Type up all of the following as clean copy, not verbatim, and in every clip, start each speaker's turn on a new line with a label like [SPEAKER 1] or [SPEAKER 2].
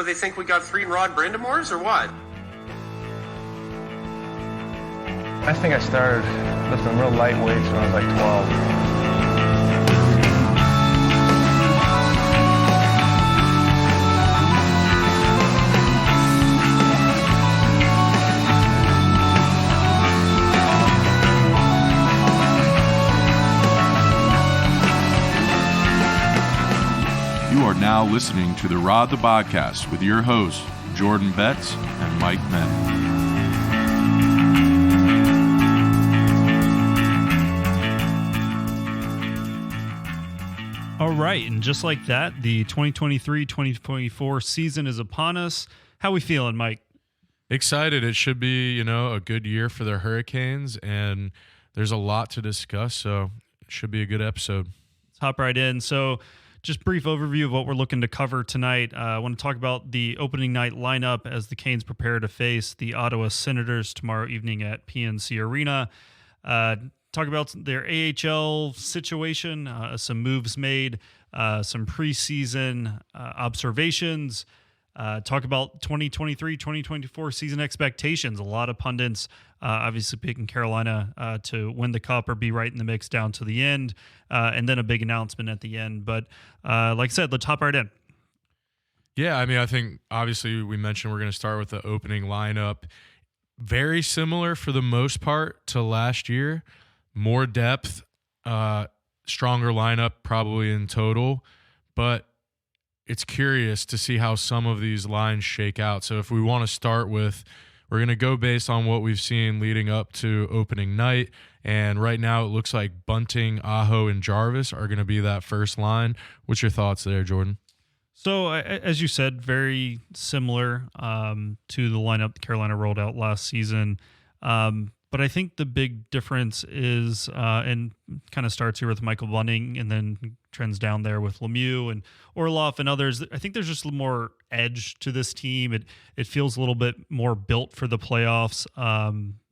[SPEAKER 1] What, they think we got 3 Rod Brindamores or what?
[SPEAKER 2] I think I started lifting real light weights when I was like 12.
[SPEAKER 3] You are now listening to the Rod the Podcast with your hosts, Jordan Betts and Mike Menn.
[SPEAKER 4] All right, and just like that, the 2023-2024 season is upon us. How we feeling, Mike?
[SPEAKER 5] Excited. It should be, a good year for the Hurricanes, and there's a lot to discuss, so it should be a good episode.
[SPEAKER 4] Let's hop right in. So just brief overview of what we're looking to cover tonight. I want to talk about the opening night lineup as the Canes prepare to face the Ottawa Senators tomorrow evening at PNC Arena. Talk about their AHL situation, some moves made, some preseason observations. Talk about 2023-2024 season expectations. A lot of pundits obviously picking Carolina to win the cup or be right in the mix down to the end, and then a big announcement at the end. But like I said, let's hop right in.
[SPEAKER 5] Yeah, I think obviously we mentioned we're going to start with the opening lineup. Very similar for the most part to last year. More depth, stronger lineup probably in total, but it's curious to see how some of these lines shake out. So if we want to start with, we're going to go based on what we've seen leading up to opening night, and right now it looks like Bunting, Aho, and Jarvis are going to be that first line. What's your thoughts there, Jordan?
[SPEAKER 4] So, as you said, very similar to the lineup Carolina rolled out last season. But I think the big difference is, and kind of starts here with Michael Bunting and then trends down there with Lemieux and Orlov and others. I think there's just a little more edge to this team. It feels a little bit more built for the playoffs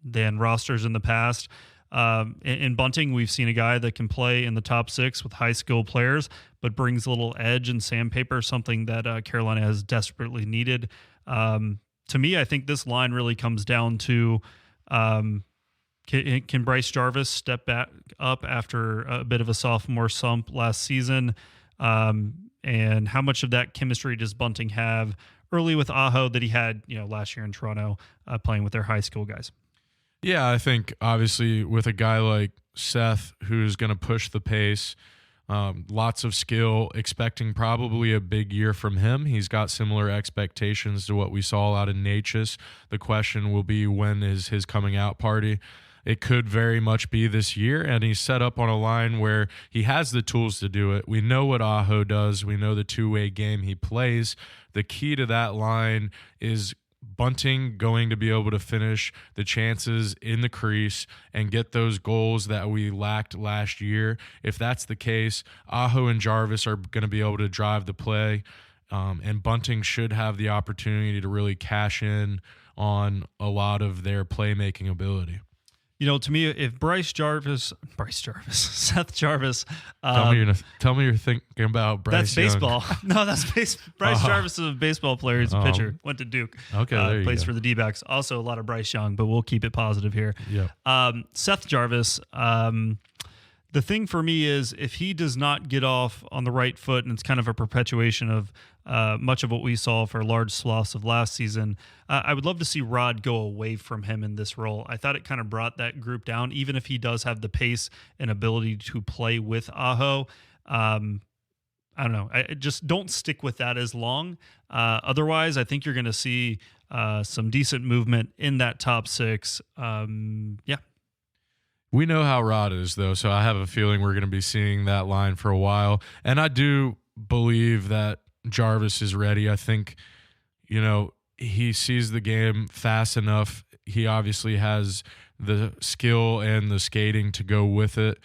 [SPEAKER 4] than rosters in the past. In Bunting, we've seen a guy that can play in the top 6 with high-skill players, but brings a little edge and sandpaper, something that Carolina has desperately needed. To me, I think this line really comes down to can Bryce Jarvis step back up after a bit of a sophomore slump last season? And how much of that chemistry does Bunting have early with Aho that he had, last year in Toronto, playing with their high school guys?
[SPEAKER 5] Yeah, I think obviously with a guy like Seth who's going to push the pace, lots of skill, expecting probably a big year from him. He's got similar expectations to what we saw out in Natchez. The question will be, when is his coming out party? It could very much be this year, and he's set up on a line where he has the tools to do it. We know what Aho does. We know the two-way game he plays. The key to that line is Bunting going to be able to finish the chances in the crease and get those goals that we lacked last year. If that's the case, Aho and Jarvis are going to be able to drive the play, and Bunting should have the opportunity to really cash in on a lot of their playmaking ability.
[SPEAKER 4] To me, if Seth Jarvis.
[SPEAKER 5] Tell me you're thinking about Bryce.
[SPEAKER 4] That's baseball. No, that's Bryce Jarvis is a baseball player. He's a pitcher. Went to Duke.
[SPEAKER 5] Okay, there you
[SPEAKER 4] plays
[SPEAKER 5] go.
[SPEAKER 4] for the D-backs. Also, a lot of Bryce Young, but we'll keep it positive here.
[SPEAKER 5] Yeah.
[SPEAKER 4] Seth Jarvis. The thing for me is, if he does not get off on the right foot, and it's kind of a perpetuation of much of what we saw for large swaths of last season, I would love to see Rod go away from him in this role. I thought it kind of brought that group down, even if he does have the pace and ability to play with Aho. I don't know. I just don't stick with that as long. Otherwise, I think you're going to see some decent movement in that top 6. Yeah.
[SPEAKER 5] We know how Rod is, though, so I have a feeling we're going to be seeing that line for a while. And I do believe that Jarvis is ready. I think, he sees the game fast enough. He obviously has the skill and the skating to go with it.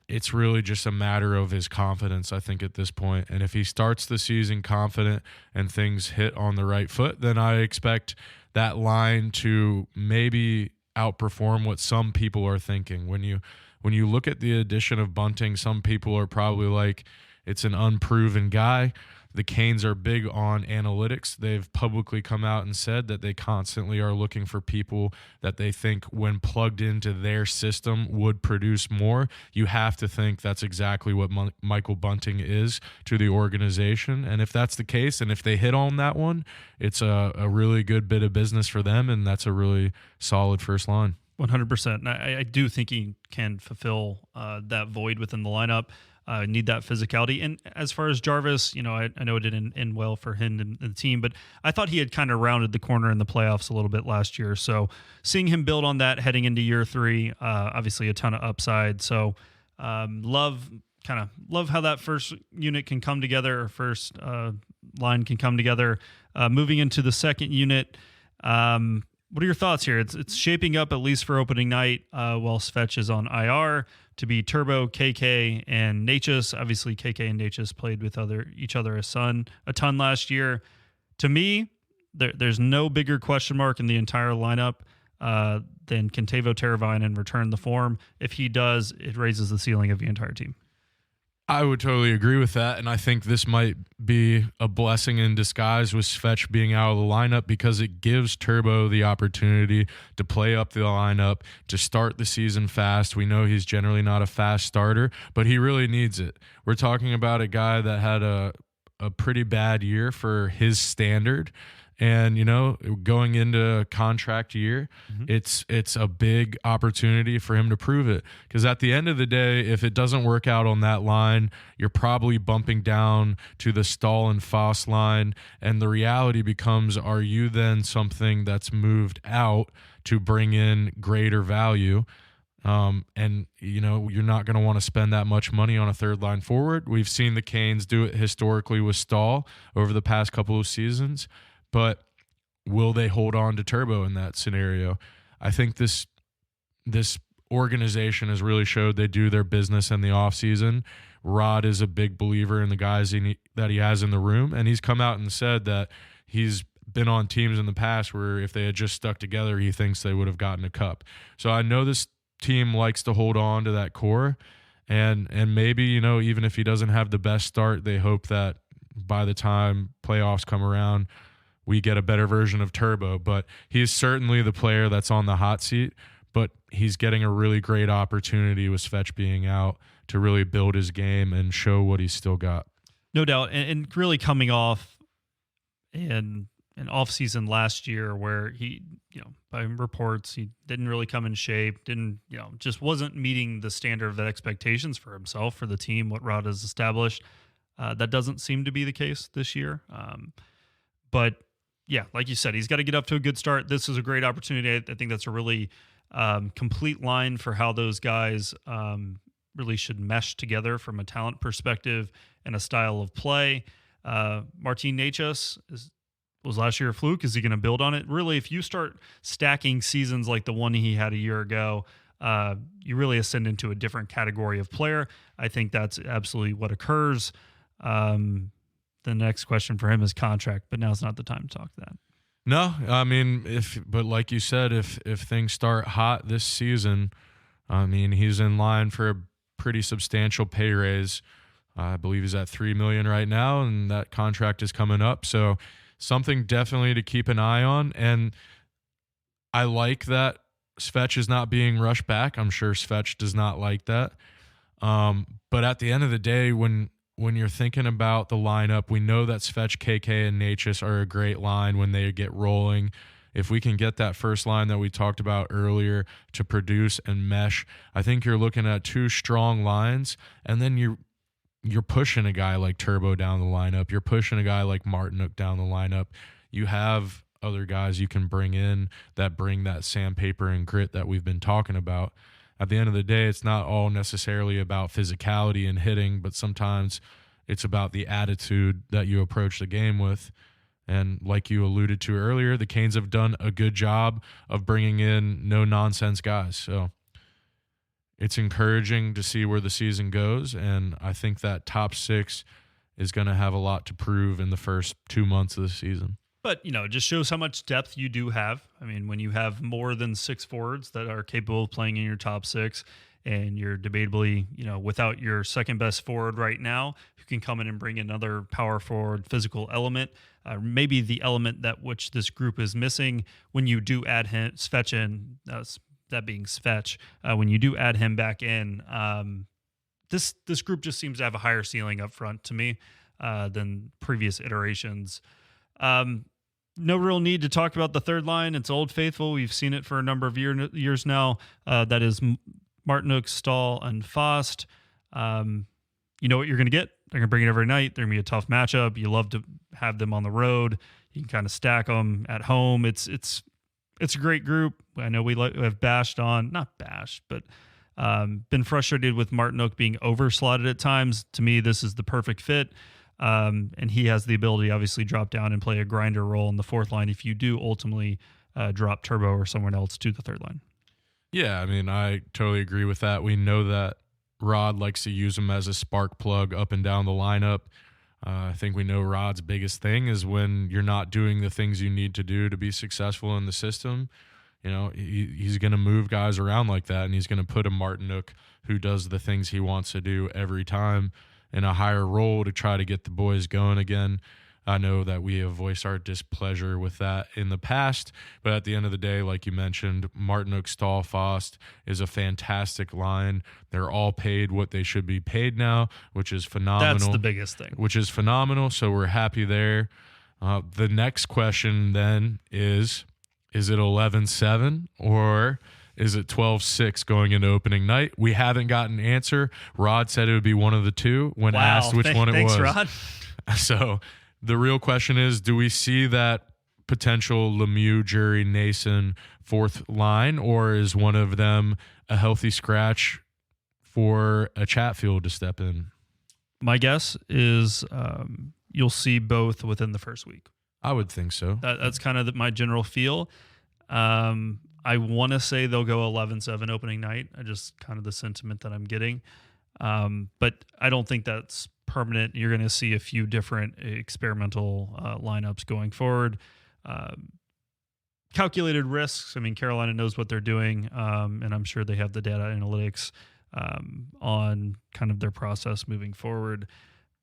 [SPEAKER 5] It's really just a matter of his confidence, I think, at this point. And if he starts the season confident and things hit on the right foot, then I expect that line to maybe outperform what some people are thinking. When you look at the addition of Bunting, some people are probably like, it's an unproven guy. The Canes are big on analytics. They've publicly come out and said that they constantly are looking for people that they think when plugged into their system would produce more. You have to think that's exactly what Michael Bunting is to the organization. And if that's the case, and if they hit on that one, it's a really good bit of business for them, and that's a really solid first line.
[SPEAKER 4] 100%. And I do think he can fulfill that void within the lineup. Need that physicality. And as far as Jarvis, I know it didn't end well for him and the team, but I thought he had kind of rounded the corner in the playoffs a little bit last year. So seeing him build on that heading into year 3, obviously a ton of upside. So love how that first unit can come together, or first line can come together. Moving into the second unit, what are your thoughts here? It's shaping up, at least for opening night, while Svetch is on IR, to be Turbo, KK, and Necas. Obviously, KK and Necas played with each other a ton last year. To me, there's no bigger question mark in the entire lineup than can Teuvo Teravainen return the form. If he does, it raises the ceiling of the entire team.
[SPEAKER 5] I would totally agree with that, and I think this might be a blessing in disguise with Svetch being out of the lineup, because it gives Turbo the opportunity to play up the lineup, to start the season fast. We know he's generally not a fast starter, but he really needs it. We're talking about a guy that had a pretty bad year for his standard. And, going into a contract year, it's a big opportunity for him to prove it. Because at the end of the day, if it doesn't work out on that line, you're probably bumping down to the Stahl and Foss line. And the reality becomes, are you then something that's moved out to bring in greater value? And, you're not going to want to spend that much money on a third line forward. We've seen the Canes do it historically with Stahl over the past couple of seasons. But will they hold on to Turbo in that scenario? I think this organization has really showed they do their business in the offseason. Rod is a big believer in the guys that he has in the room, and he's come out and said that he's been on teams in the past where if they had just stuck together, he thinks they would have gotten a cup. So I know this team likes to hold on to that core, and maybe, even if he doesn't have the best start, they hope that by the time playoffs come around, we get a better version of Turbo. But he's certainly the player that's on the hot seat, but he's getting a really great opportunity with Svetch being out to really build his game and show what he's still got.
[SPEAKER 4] No doubt. And really coming off an off-season last year where he, by reports, he didn't really come in shape, just wasn't meeting the standard of the expectations for himself, for the team, what Rod has established. That doesn't seem to be the case this year. But yeah, like you said, he's got to get up to a good start. This is a great opportunity. I think that's a really complete line for how those guys really should mesh together from a talent perspective and a style of play. Martin Necas was last year a fluke. Is he going to build on it? Really, if you start stacking seasons like the one he had a year ago, you really ascend into a different category of player. I think that's absolutely what occurs. The next question for him is contract, but now's not the time to talk that.
[SPEAKER 5] No, I mean, but like you said, if things start hot this season, I mean, he's in line for a pretty substantial pay raise. I believe he's at $3 million right now, and that contract is coming up. So something definitely to keep an eye on. And I like that Svetch is not being rushed back. I'm sure Svetch does not like that. But at the end of the day, when you're thinking about the lineup, we know that Svetch, KK, and Necas are a great line when they get rolling. If we can get that first line that we talked about earlier to produce and mesh, I think you're looking at 2 strong lines, and then you're pushing a guy like Turbo down the lineup. You're pushing a guy like Martinook down the lineup. You have other guys you can bring in that bring that sandpaper and grit that we've been talking about. At the end of the day, it's not all necessarily about physicality and hitting, but sometimes it's about the attitude that you approach the game with. And like you alluded to earlier, the Canes have done a good job of bringing in no-nonsense guys. So it's encouraging to see where the season goes, and I think that top 6 is going to have a lot to prove in the first 2 months of the season.
[SPEAKER 4] But, it just shows how much depth you do have. I mean, when you have more than 6 forwards that are capable of playing in your top 6, and you're debatably, without your second best forward right now, who can come in and bring another power forward physical element, maybe the element that which this group is missing when you do add him, Svech in, that being Svech, when you do add him back in, this group just seems to have a higher ceiling up front to me than previous iterations. No real need to talk about the third line. It's Old Faithful. We've seen it for a number of years now. That is Martinook, Stahl, and Fost. You know what you're going to get. They're going to bring it every night. They're going to be a tough matchup. You love to have them on the road. You can kind of stack them at home. It's a great group. I know we have been frustrated with Martinook being overslotted at times. To me, this is the perfect fit. And he has the ability, obviously, drop down and play a grinder role in the fourth line if you do ultimately drop Turbo or someone else to the third line.
[SPEAKER 5] Yeah, I mean, I totally agree with that. We know that Rod likes to use him as a spark plug up and down the lineup. I think we know Rod's biggest thing is when you're not doing the things you need to do to be successful in the system. He's going to move guys around like that, and he's going to put a Martinook who does the things he wants to do every time in a higher role to try to get the boys going again. I know that we have voiced our displeasure with that in the past, but at the end of the day, like you mentioned, Martinook, Stahl, Fost is a fantastic line. They're all paid what they should be paid now, which is phenomenal.
[SPEAKER 4] That's the biggest thing.
[SPEAKER 5] Which is phenomenal, so we're happy there. The next question then is it 11-7 or is it 12-6 going into opening night? We haven't gotten an answer. Rod said it would be one of the two when asked which one it was.
[SPEAKER 4] Thanks, Rod.
[SPEAKER 5] So the real question is, do we see that potential Lemieux, Jury, Nason fourth line, or is one of them a healthy scratch for a Chatfield to step in?
[SPEAKER 4] My guess is you'll see both within the first week.
[SPEAKER 5] I would think so.
[SPEAKER 4] That's kind of my general feel. I want to say they'll go 11-7 opening night. I just kind of the sentiment that I'm getting. But I don't think that's permanent. You're going to see a few different experimental lineups going forward. Calculated risks. I mean, Carolina knows what they're doing, and I'm sure they have the data analytics on kind of their process moving forward.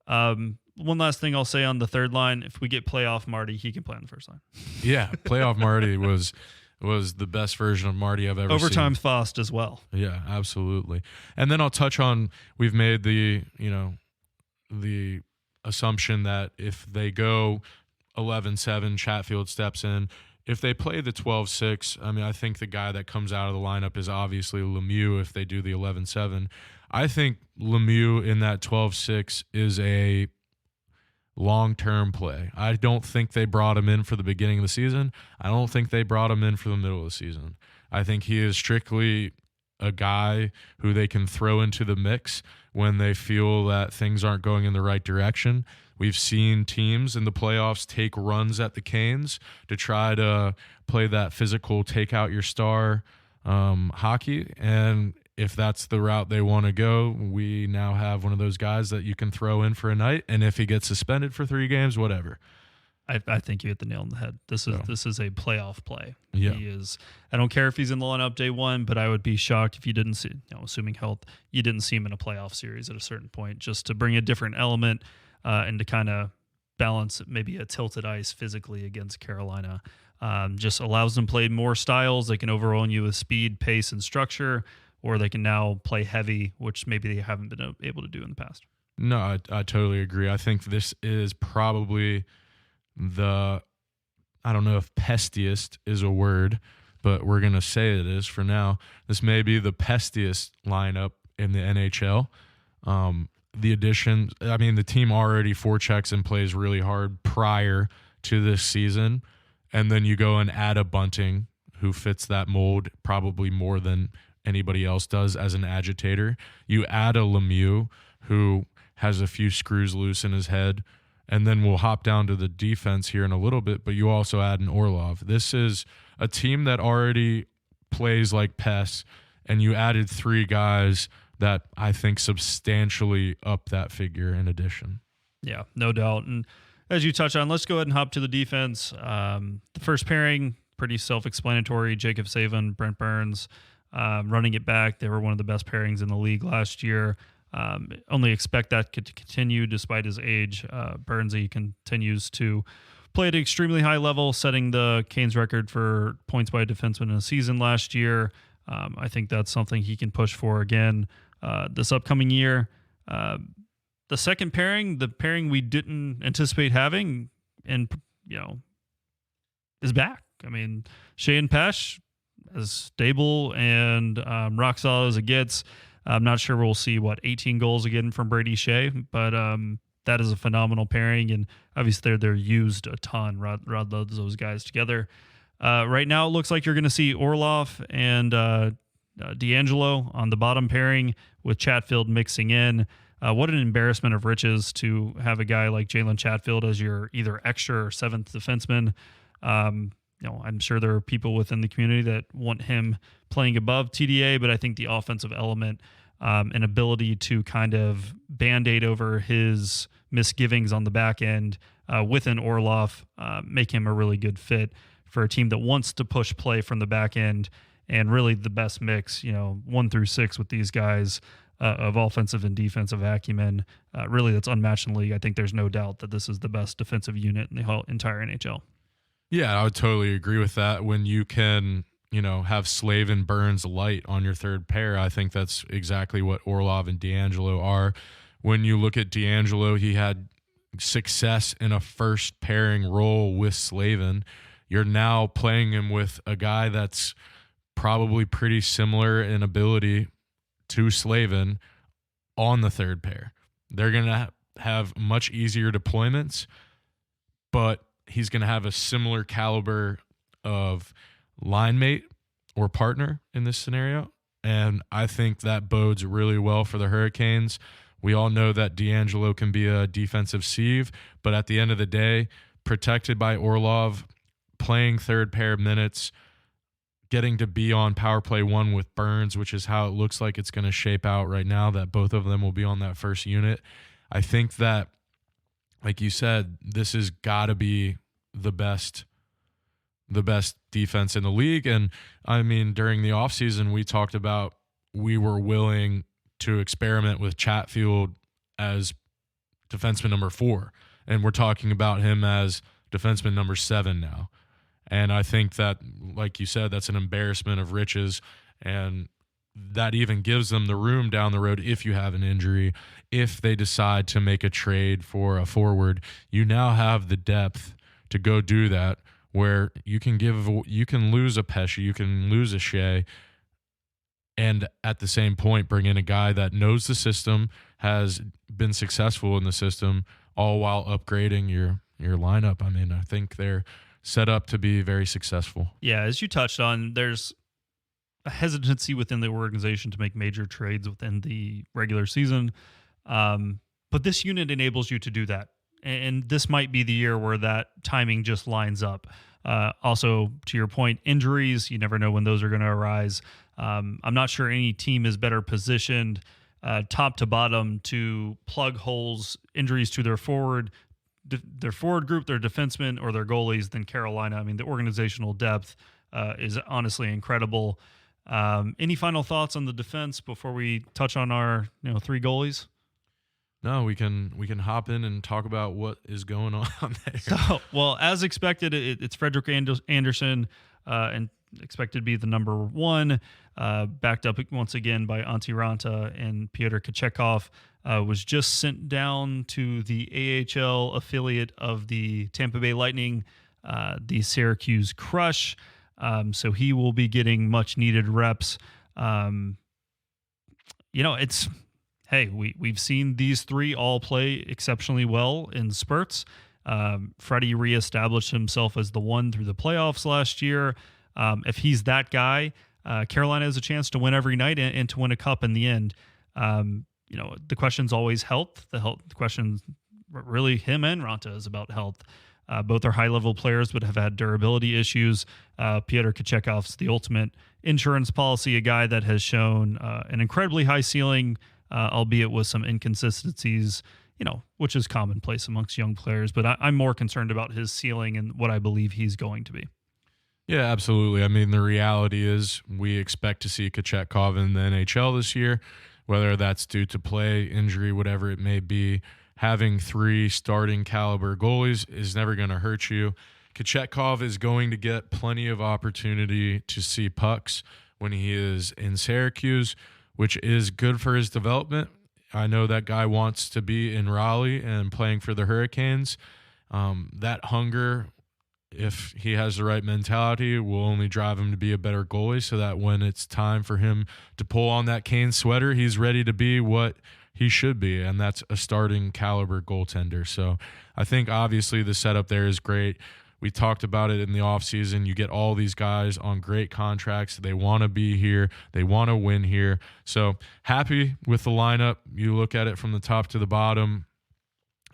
[SPEAKER 4] One last thing I'll say on the third line, if we get playoff Marty, he can play on the first line.
[SPEAKER 5] Yeah, playoff Marty was the best version of Marty I've ever seen.
[SPEAKER 4] Overtime Fost as well.
[SPEAKER 5] Yeah, absolutely. And then I'll touch on, we've made the assumption that if they go 11-7, Chatfield steps in. If they play the 12-6, I mean, I think the guy that comes out of the lineup is obviously Lemieux if they do the 11-7. I think Lemieux in that 12-6 is a long-term play. I don't think they brought him in for the beginning of the season. I don't think they brought him in for the middle of the season. I think he is strictly a guy who they can throw into the mix when they feel that things aren't going in the right direction. We've seen teams in the playoffs take runs at the Canes to try to play that physical, take out your star hockey, and if that's the route they want to go, we now have one of those guys that you can throw in for a night, and if he gets suspended for 3 games, whatever.
[SPEAKER 4] I think you hit the nail on the head. This is a playoff play.
[SPEAKER 5] Yeah.
[SPEAKER 4] He is. I don't care if he's in the lineup day one, but I would be shocked if you didn't see, assuming health, you didn't see him in a playoff series at a certain point, just to bring a different element and to kind of balance maybe a tilted ice physically against Carolina. Just allows them to play more styles. They can overwhelm you with speed, pace, and structure, or they can now play heavy, which maybe they haven't been able to do in the past.
[SPEAKER 5] No, I totally agree. I think this is probably I don't know if pestiest is a word, but we're going to say it is for now. This may be the pestiest lineup in the NHL. The addition, I mean, the team already forechecks and plays really hard prior to this season, and then you go and add a Bunting who fits that mold probably more than anybody else does as an agitator. You add a Lemieux who has a few screws loose in his head, and then we'll hop down to the defense here in a little bit, but you also add an Orlov. This is a team that already plays like pests, and you added 3 guys that I think substantially up that figure in addition.
[SPEAKER 4] Yeah, no doubt. And as you touch on, let's go ahead and hop to the defense. The first pairing, pretty self-explanatory. Jacob Saban, Brent Burns. running it back. They were one of the best pairings in the league last year. Only expect that to continue despite his age. Burnsy continues to play at an extremely high level, setting the Canes record for points by a defenseman in a season last year. I think that's something he can push for again this upcoming year. The second pairing, the pairing we didn't anticipate having, and is back. I mean, Shea and Pesh, as stable and rock solid as it gets. I'm not sure we'll see 18 goals again from Brady Shea, but that is a phenomenal pairing, and obviously they're used a ton. Rod loves those guys together. Right now, it looks like you're going to see Orlov and D'Angelo on the bottom pairing with Chatfield mixing in. What an embarrassment of riches to have a guy like Jalen Chatfield as your either extra or seventh defenseman. I'm sure there are people within the community that want him playing above TDA, but I think the offensive element and ability to kind of band-aid over his misgivings on the back end with an Orlov make him a really good fit for a team that wants to push play from the back end, and really the best mix, 1 through 6 with these guys of offensive and defensive acumen. Really, that's unmatched in the league. I think there's no doubt that this is the best defensive unit in the whole entire NHL.
[SPEAKER 5] Yeah, I would totally agree with that. When you can, have Slave and Burns light on your third pair, I think that's exactly what Orlov and D'Angelo are. When you look at D'Angelo, he had success in a first pairing role with Slavin. You're now playing him with a guy that's probably pretty similar in ability to Slavin on the third pair. They're going to have much easier deployments, but he's going to have a similar caliber of line mate or partner in this scenario. And I think that bodes really well for the Hurricanes. We all know that D'Angelo can be a defensive sieve, but at the end of the day, protected by Orlov, playing third pair minutes, getting to be on power play 1 with Burns, which is how it looks like it's going to shape out right now, that both of them will be on that first unit. I think that, like you said, this has got to be the best defense in the league. And I mean, during the offseason, we talked about we were willing to experiment with Chatfield as defenseman number 4. And we're talking about him as defenseman number 7 now. And I think that, like you said, that's an embarrassment of riches. And that even gives them the room down the road if you have an injury, if they decide to make a trade for a forward. You now have the depth to go do that, where you can lose a Pesce, you can lose a Shea, and at the same point bring in a guy that knows the system, has been successful in the system, all while upgrading your lineup. I mean, I think they're set up to be very successful.
[SPEAKER 4] Yeah, as you touched on, there's a hesitancy within the organization to make major trades within the regular season. But this unit enables you to do that. And this might be the year where that timing just lines up. Also, to your point, injuries, you never know when those are going to arise. I'm not sure any team is better positioned top to bottom to plug holes, injuries to their forward group, their defensemen, or their goalies than Carolina. I mean, the organizational depth is honestly incredible. Any final thoughts on the defense before we touch on our 3 goalies?
[SPEAKER 5] No, we can hop in and talk about what is going on there.
[SPEAKER 4] So, well, as expected, it's Frederick Anderson, and expected to be the number 1, backed up once again by Antti Ranta, and Pyotr Kochetkov was just sent down to the AHL affiliate of the Tampa Bay Lightning, the Syracuse Crush. So he will be getting much needed reps. We've seen these 3 all play exceptionally well in spurts. Freddie reestablished himself as the one through the playoffs last year. If he's that guy, Carolina has a chance to win every night and to win a cup in the end. The question's always health. The question, really, him and Ranta is about health. Both are high-level players, but have had durability issues. Pyotr Kochetkov's the ultimate insurance policy, a guy that has shown an incredibly high ceiling, albeit with some inconsistencies, which is commonplace amongst young players. But I'm more concerned about his ceiling and what I believe he's going to be.
[SPEAKER 5] Yeah, absolutely. I mean, the reality is we expect to see Kochetkov in the NHL this year, whether that's due to play, injury, whatever it may be. Having 3 starting caliber goalies is never going to hurt you. Kochetkov is going to get plenty of opportunity to see pucks when he is in Syracuse, which is good for his development. I know that guy wants to be in Raleigh and playing for the Hurricanes. That hunger, if he has the right mentality, will only drive him to be a better goalie, so that when it's time for him to pull on that Kane sweater, he's ready to be what he should be, and that's a starting caliber goaltender. So I think obviously the setup there is great. We talked about it in the offseason. You get all these guys on great contracts. They want to be here. They want to win here. So happy with the lineup. You look at it from the top to the bottom,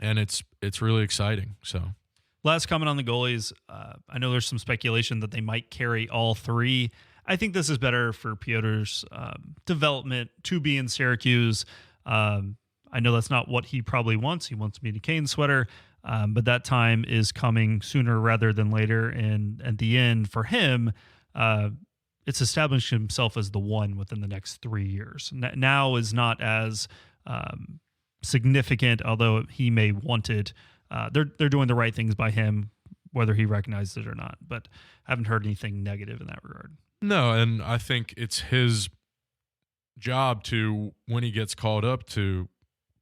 [SPEAKER 5] and it's really exciting. So
[SPEAKER 4] Last comment on the goalies. I know there's some speculation that they might carry all 3. I think this is better for Piotr's development to be in Syracuse. I know that's not what he probably wants. He wants to be in a Kane sweater, but that time is coming sooner rather than later. And at the end, for him, it's established himself as the one within the next 3 years. Now is not as significant, although he may want it. They're doing the right things by him, whether he recognizes it or not. But I haven't heard anything negative in that regard.
[SPEAKER 5] no, and I think it's his job to, when he gets called up, to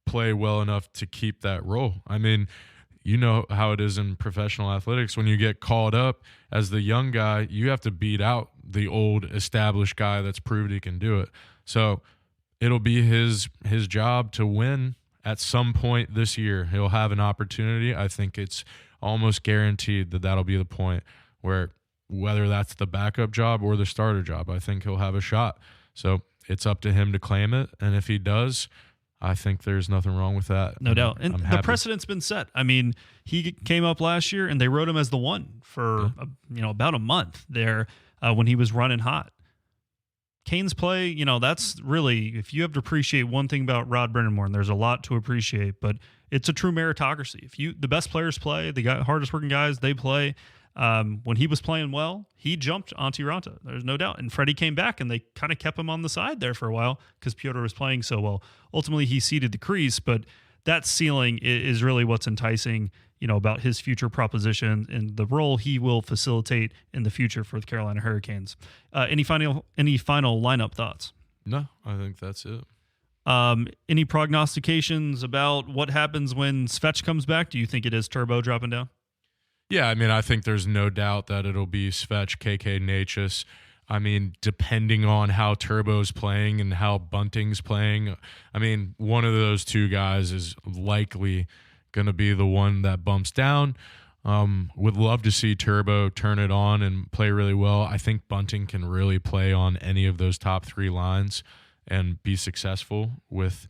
[SPEAKER 5] play well enough to keep that role. I mean, you know how it is in professional athletics. When you get called up as the young guy, you have to beat out the old established guy that's proved he can do it. So it'll be his job to win at some point this year. He'll have an opportunity. I think it's almost guaranteed that that'll be the point where, whether that's the backup job or the starter job, I think he'll have a shot. So it's up to him to claim it. And if he does, I think there's nothing wrong with that.
[SPEAKER 4] No doubt. And
[SPEAKER 5] I'm
[SPEAKER 4] the
[SPEAKER 5] happy.
[SPEAKER 4] precedent's been set. I mean, he came up last year and they wrote him as the one for about a month there when he was running hot. Kane's play, that's really, if you have to appreciate one thing about Rod Brind'Amour, and there's a lot to appreciate, but it's a true meritocracy. The best players play, the hardest working guys, they play. When he was playing well, he jumped Antti Raanta. There's no doubt. And Freddie came back and they kind of kept him on the side there for a while because Piotr was playing so well. Ultimately, he ceded the crease, but that ceiling is really what's enticing, about his future proposition and the role he will facilitate in the future for the Carolina Hurricanes. Any final lineup thoughts?
[SPEAKER 5] No, I think that's it.
[SPEAKER 4] Any prognostications about what happens when Svech comes back? Do you think it is Turbo dropping down?
[SPEAKER 5] Yeah, I mean, I think there's no doubt that it'll be Svech, KK, Necas. I mean, depending on how Turbo's playing and how Bunting's playing, I mean, one of those two guys is likely going to be the one that bumps down. Would love to see Turbo turn it on and play really well. I think Bunting can really play on any of those top 3 lines and be successful with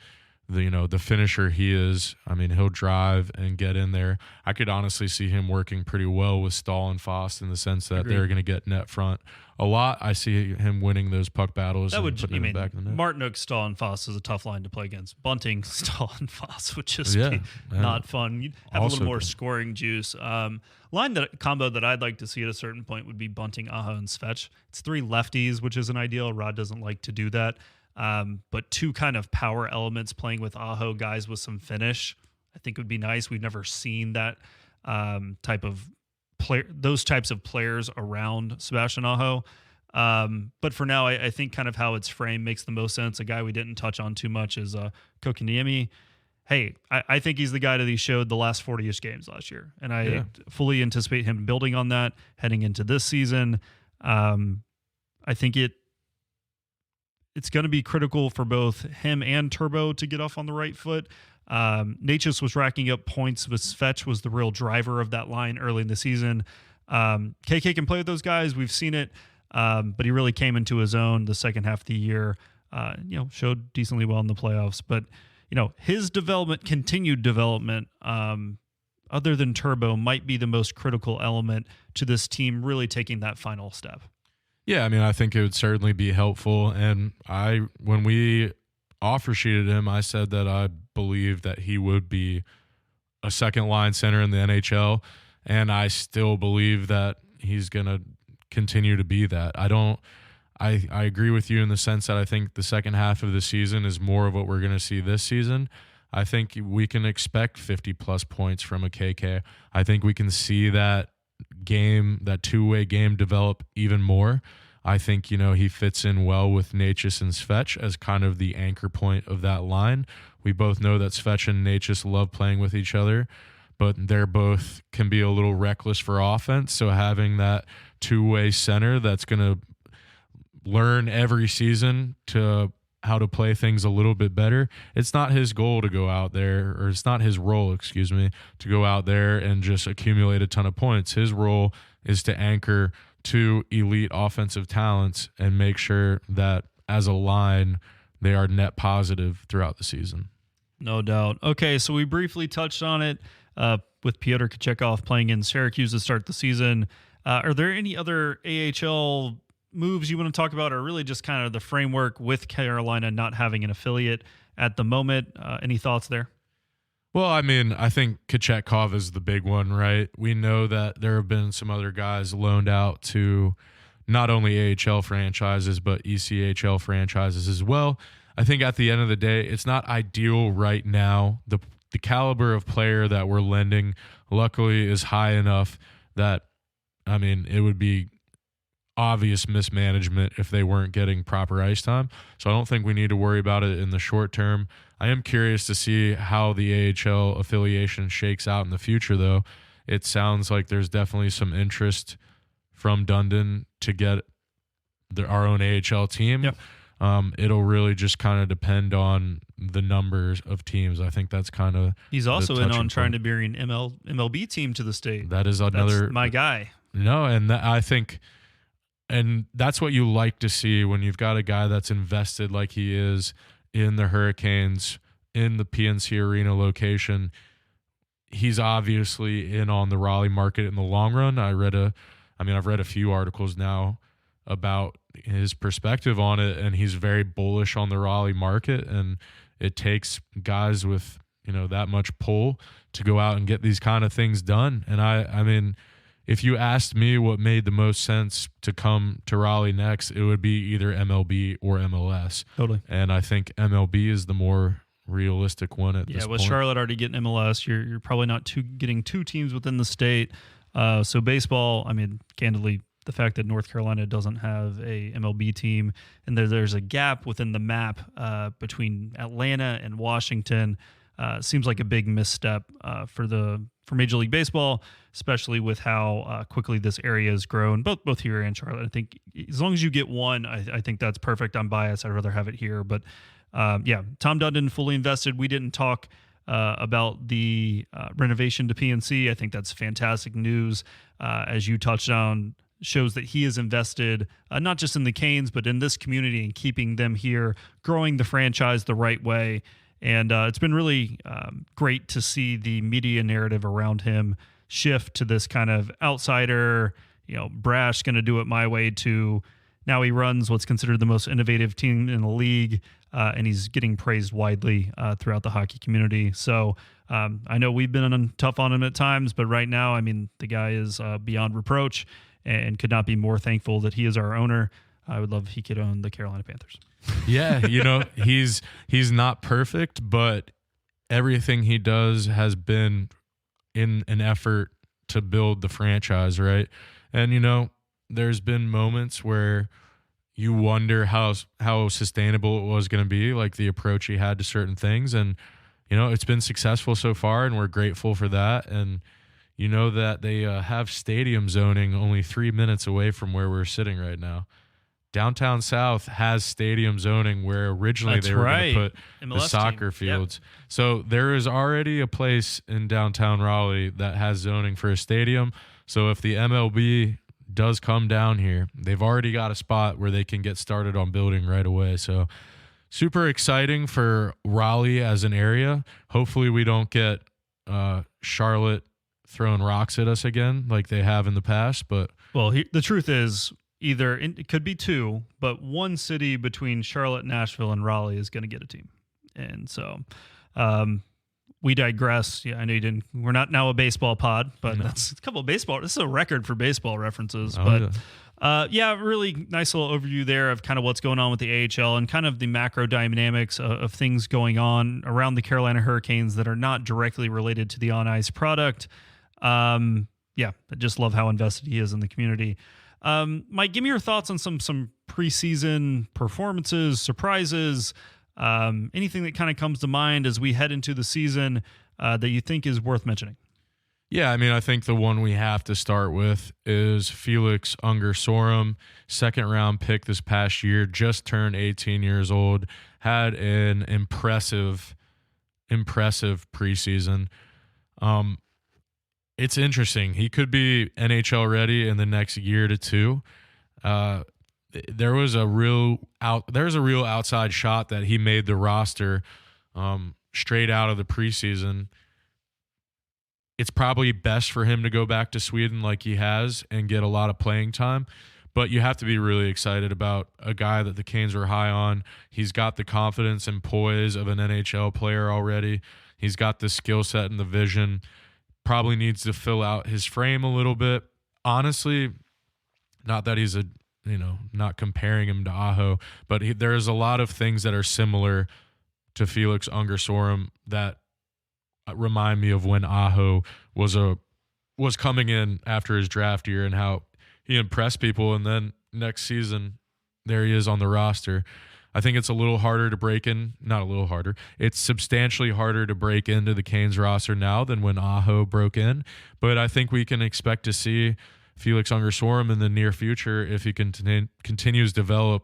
[SPEAKER 5] the finisher he is. I mean, he'll drive and get in there. I could honestly see him working pretty well with Stahl and Foss in the sense that they're going to get net front a lot. I see him winning those puck battles and putting it in the back of the net.
[SPEAKER 4] Martinook, Stahl, and Foss is a tough line to play against. Bunting, Stahl, and Foss would just be not fun. You'd have a little more scoring juice. Combo that I'd like to see at a certain point would be Bunting, Aho, and Svech. It's 3 lefties, which isn't ideal. Rod doesn't like to do that. But 2 kind of power elements playing with Aho, guys with some finish, I think would be nice. We've never seen that type of player, those types of players around Sebastian Aho. But for now, I think kind of how it's framed makes the most sense. A guy we didn't touch on too much is Kokoniemi. Hey, I think he's the guy that he showed the last 40-ish games last year. And I fully anticipate him building on that heading into this season. I think it's going to be critical for both him and Turbo to get off on the right foot. Necas was racking up points, but Svech was the real driver of that line early in the season. KK can play with those guys. We've seen it, but he really came into his own the second half of the year. Showed decently well in the playoffs. But, his continued development, other than Turbo, might be the most critical element to this team really taking that final step.
[SPEAKER 5] Yeah, I mean, I think it would certainly be helpful. And when we offer sheeted him, I said that I believe that he would be a second line center in the NHL. And I still believe that he's going to continue to be that. I agree with you in the sense that I think the second half of the season is more of what we're going to see this season. I think we can expect 50-plus points from a KK. I think we can see that two-way game develop even more. I think, he fits in well with Necas and Svech as kind of the anchor point of that line. We both know that Svech and Necas love playing with each other, but they're both can be a little reckless for offense. So having that two-way center that's going to learn every season to how to play things a little bit better. It's not his goal to go out there, or it's not his role, to go out there and just accumulate a ton of points. His role is to anchor two elite offensive talents and make sure that as a line, they are net positive throughout the season.
[SPEAKER 4] No doubt. Okay, so we briefly touched on it with Pyotr Kochetkov playing in Syracuse to start the season. Are there any other AHL moves you want to talk about, or really just kind of the framework with Carolina not having an affiliate at the moment? Any thoughts there?
[SPEAKER 5] Well, I mean, I think Kochetkov is the big one, right? We know that there have been some other guys loaned out to not only AHL franchises, but ECHL franchises as well. I think at the end of the day, it's not ideal right now. The caliber of player that we're lending, luckily, is high enough that, I mean, it would be obvious mismanagement if they weren't getting proper ice time. So I don't think we need to worry about it in the short term. I am curious to see how the AHL affiliation shakes out in the future, though. It sounds like there's definitely some interest from Dundon to get our own AHL team.
[SPEAKER 4] Yep.
[SPEAKER 5] It'll really just kind of depend on the numbers of teams. I think that's kind of
[SPEAKER 4] he's also in on trying
[SPEAKER 5] point.
[SPEAKER 4] to bring an MLB team to the state.
[SPEAKER 5] That is another
[SPEAKER 4] That's my guy.
[SPEAKER 5] No, and I think. And that's what you like to see when you've got a guy that's invested like he is in the Hurricanes, in the PNC Arena location. He's obviously in on the Raleigh market in the long run. I've read a few articles now about his perspective on it, and he's very bullish on the Raleigh market. And it takes guys with, that much pull to go out and get these kind of things done. And I mean, if you asked me what made the most sense to come to Raleigh next, it would be either MLB or MLS.
[SPEAKER 4] Totally.
[SPEAKER 5] And I think MLB is the more realistic one at this point.
[SPEAKER 4] Yeah, with Charlotte already getting MLS, you're probably not getting two teams within the state. So baseball, I mean, candidly, the fact that North Carolina doesn't have a MLB team and there's a gap within the map between Atlanta and Washington seems like a big misstep for Major League Baseball, especially with how quickly this area has grown, both here and Charlotte. I think as long as you get one, I think that's perfect. I'm biased. I'd rather have it here. But yeah, Tom Dundon fully invested. We didn't talk about the renovation to PNC. I think that's fantastic news. As you touched on, shows that he is invested not just in the Canes, but in this community and keeping them here, growing the franchise the right way. And it's been really great to see the media narrative around him shift to this kind of outsider, brash, going to do it my way, to now he runs what's considered the most innovative team in the league, and he's getting praised widely throughout the hockey community. So I know we've been tough on him at times, but right now, I mean, the guy is beyond reproach and could not be more thankful that he is our owner. I would love if he could own the Carolina Panthers.
[SPEAKER 5] Yeah, he's not perfect, but everything he does has been in an effort to build the franchise, right? And there's been moments where you wonder how sustainable it was going to be, like the approach he had to certain things, and it's been successful so far, and we're grateful for that. And that they have stadium zoning only 3 minutes away from where we're sitting right now. Downtown South has stadium zoning where originally they were going to put
[SPEAKER 4] MLS
[SPEAKER 5] the soccer
[SPEAKER 4] team. Yep.
[SPEAKER 5] fields. So there is already a place in downtown Raleigh that has zoning for a stadium. So if the MLB does come down here, they've already got a spot where they can get started on building right away. So super exciting for Raleigh as an area. Hopefully we don't get Charlotte throwing rocks at us again like they have in the past. But
[SPEAKER 4] the truth is, it could be two, but one city between Charlotte, Nashville, and Raleigh is going to get a team. And so we digress. Yeah, I know you didn't. We're not now a baseball pod, but that's a couple of baseball. This is a record for baseball references. Really nice little overview there of kind of what's going on with the AHL and kind of the macro dynamics of things going on around the Carolina Hurricanes that are not directly related to the on ice product. I just love how invested he is in the community. Mike, give me your thoughts on some preseason performances, surprises, anything that kind of comes to mind as we head into the season that you think is worth mentioning.
[SPEAKER 5] Yeah, I mean, I think the one we have to start with is Felix Unger-Sorum, second-round pick this past year, just turned 18 years old, had an impressive preseason. It's interesting. He could be NHL ready in the next year to two. There was a real outside shot that he made the roster straight out of the preseason. It's probably best for him to go back to Sweden like he has and get a lot of playing time. But you have to be really excited about a guy that the Canes were high on. He's got the confidence and poise of an NHL player already. He's got the skill set and the vision. Probably needs to fill out his frame a little bit. Honestly, not that he's not comparing him to Aho, but there's a lot of things that are similar to Felix Unger-Sorum that remind me of when Aho was coming in after his draft year and how he impressed people, and then next season there he is on the roster. I think it's a little harder to break in, not a little harder. It's substantially harder to break into the Canes roster now than when Aho broke in, but I think we can expect to see Felix Unger-Sorum in the near future if he continues to develop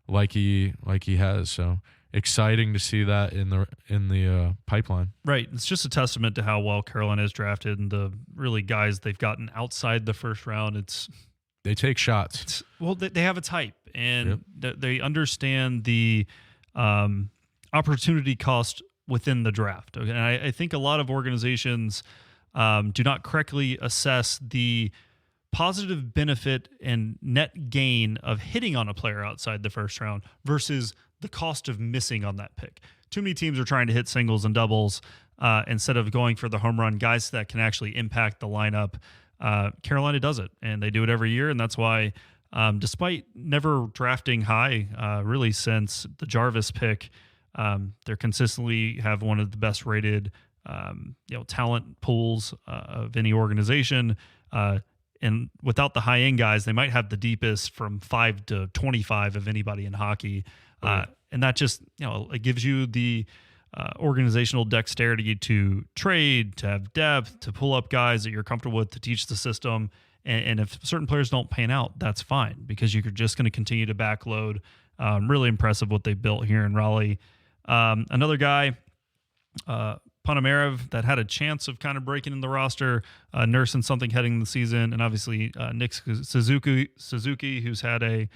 [SPEAKER 5] like he has. So exciting to see that in the pipeline.
[SPEAKER 4] Right. It's just a testament to how well Carolina has drafted and the really guys they've gotten outside the first round.
[SPEAKER 5] They take shots.
[SPEAKER 4] They have a type, and they understand the opportunity cost within the draft. Okay? And I think a lot of organizations do not correctly assess the positive benefit and net gain of hitting on a player outside the first round versus the cost of missing on that pick. Too many teams are trying to hit singles and doubles instead of going for the home run guys that can actually impact the lineup. Carolina does it, and they do it every year, and that's why despite never drafting high really since the Jarvis pick, they're consistently have one of the best rated talent pools of any organization. And without the high end guys, they might have the deepest from 5 to 25 of anybody in hockey. And that just, it gives you the organizational dexterity to trade, to have depth, to pull up guys that you're comfortable with, to teach the system. And if certain players don't pan out, that's fine because you're just going to continue to backload. Really impressive what they built here in Raleigh. Another guy, Ponomarev, that had a chance of kind of breaking in the roster, nursing something heading the season, and obviously Nick Suzuki, who's had a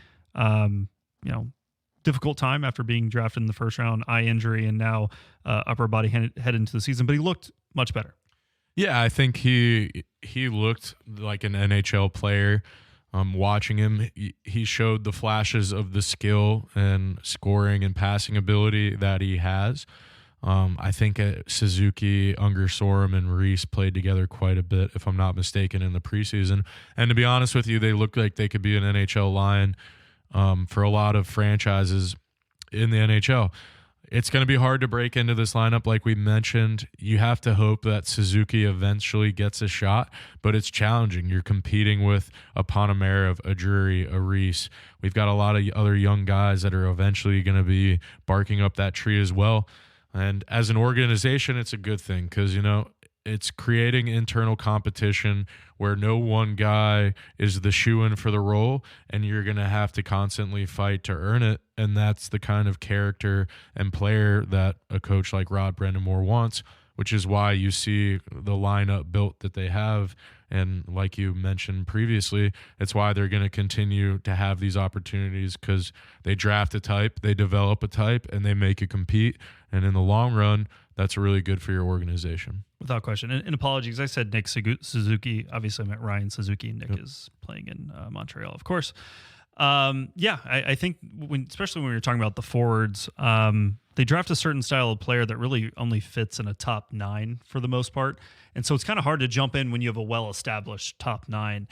[SPEAKER 4] difficult time after being drafted in the first round, eye injury, and now upper body head into the season, but he looked much better.
[SPEAKER 5] Yeah, I think he looked like an NHL player. Watching him, he showed the flashes of the skill and scoring and passing ability that he has. I think Suzuki, Unger-Sorum, and Reese played together quite a bit, if I'm not mistaken, in the preseason. And to be honest with you, they look like they could be an NHL line for a lot of franchises in the NHL. It's going to be hard to break into this lineup, like we mentioned. You have to hope that Suzuki eventually gets a shot, but it's challenging. You're competing with a Ponomarev, a Drury, a Reese. We've got a lot of other young guys that are eventually going to be barking up that tree as well. And as an organization, it's a good thing because, it's creating internal competition where no one guy is the shoo-in for the role, and you're going to have to constantly fight to earn it. And that's the kind of character and player that a coach like Rod Brind'Amour wants, which is why you see the lineup built that they have. And like you mentioned previously, it's why they're going to continue to have these opportunities because they draft a type, they develop a type, and they make you compete. And in the long run, that's really good for your organization.
[SPEAKER 4] Without question. And apologies, I said Nick Suzuki. Obviously, I meant Ryan Suzuki. Nick is playing in Montreal, of course. I think especially when you're talking about the forwards, they draft a certain style of player that really only fits in a top 9 for the most part. And so it's kind of hard to jump in when you have a well-established top 9.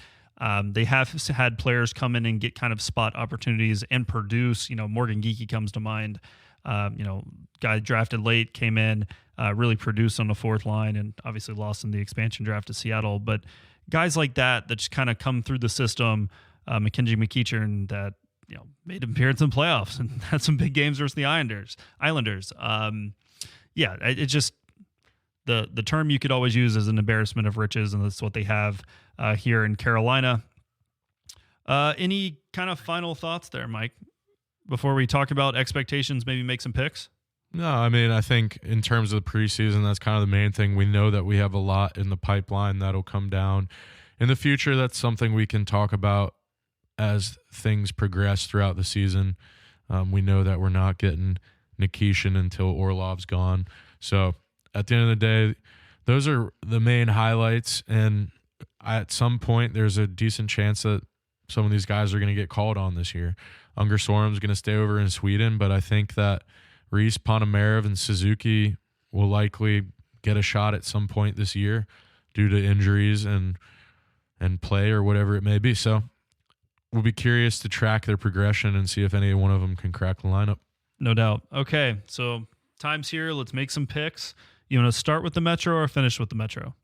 [SPEAKER 4] They have had players come in and get kind of spot opportunities and produce. Morgan Geekie comes to mind. Guy drafted late, came in, really produced on the fourth line, and obviously lost in the expansion draft to Seattle. But guys like that just kind of come through the system. Mackenzie McEachern that made an appearance in playoffs and had some big games versus the Islanders. It's just the term you could always use is an embarrassment of riches, and that's what they have here in Carolina. Any kind of final thoughts there, Mike, before we talk about expectations, maybe make some picks?
[SPEAKER 5] No, I mean, I think in terms of the preseason, that's kind of the main thing. We know that we have a lot in the pipeline that'll come down in the future. That's something we can talk about as things progress throughout the season. We know that we're not getting Nikishin until Orlov's gone. So at the end of the day, those are the main highlights. And at some point, there's a decent chance that some of these guys are going to get called on this year. Unger Sorum's going to stay over in Sweden, but I think that Reese, Ponomarev, and Suzuki will likely get a shot at some point this year due to injuries and play or whatever it may be. So we'll be curious to track their progression and see if any one of them can crack the lineup.
[SPEAKER 4] No doubt. Okay, so time's here. Let's make some picks. You want to start with the Metro or finish with the Metro?